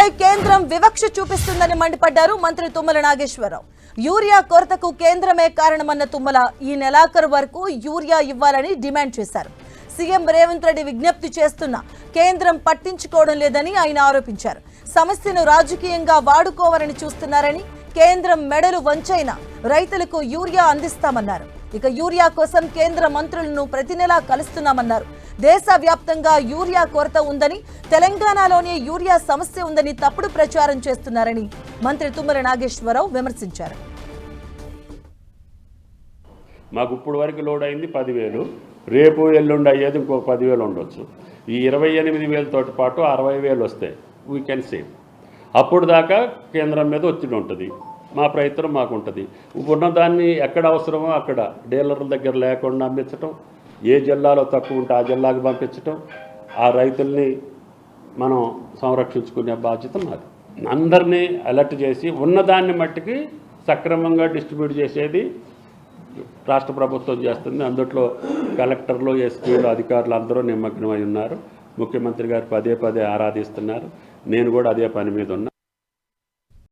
రైతులపై కేంద్రం వివక్ష చూపిస్తుందని మండిపడ్డారు మంత్రి తుమ్మల నాగేశ్వరరావు. యూరియా కొరతకు కేంద్రమే కారణమన్న తుమ్మల ఈ నెలాఖరు వరకు యూరియా ఇవ్వాలని డిమాండ్ చేశారు. సీఎం రేవంత్ రెడ్డి విజ్ఞప్తి చేస్తున్నా కేంద్రం పట్టించుకోవడం లేదని ఆయన ఆరోపించారు. సమస్యను రాజకీయంగా వాడుకోవాలని చూస్తున్నారని, కేంద్రం మెడలు వంచైనా రైతులకు యూరియా అందిస్తామన్నారు. ఇక యూరియా కోసం కేంద్ర మంత్రులను ప్రతి నెలా కలుస్తున్నామన్నారు. దేశవ్యాప్తంగా యూరియా కొరత ఉందని, తెలంగాణలోనే యూరియా సమస్య ఉందని తప్పుడు ప్రచారం చేస్తున్నారని మంత్రి తుమ్మల నాగేశ్వరరావు విమర్శించారు. మాకు ఇప్పుడు వరకు లోడ్ అయింది 10,000, రేపు ఎల్లుండి అయ్యేది ఇంకో 10,000 ఉండొచ్చు. ఈ 28,000 పాటు 60,000 వస్తాయి. We can save. అప్పుడు దాకా కేంద్రం మీద ఒత్తిడి ఉంటుంది. మా ప్రయత్నం మాకు ఉంటుంది. ఉన్నదాన్ని ఎక్కడ అవసరమో అక్కడ డీలర్ల దగ్గర లేకుండా అమ్మించటం, ఏ జిల్లాలో తక్కువ ఉంటే ఆ జిల్లాకు పంపించటం, ఆ రైతుల్ని మనం సంరక్షించుకునే బాధ్యత మాది. అందరినీ అలర్ట్ చేసి ఉన్నదాన్ని మట్టికి సక్రమంగా డిస్ట్రిబ్యూట్ చేసేది రాష్ట్ర ప్రభుత్వం చేస్తుంది. అందులో కలెక్టర్లు, ఎస్పీలు, అధికారులు అందరూ నిమగ్నమై ఉన్నారు. ముఖ్యమంత్రి గారు పదే పదే ఆరాధిస్తున్నారు. నేను కూడా అదే పని మీద ఉన్నా.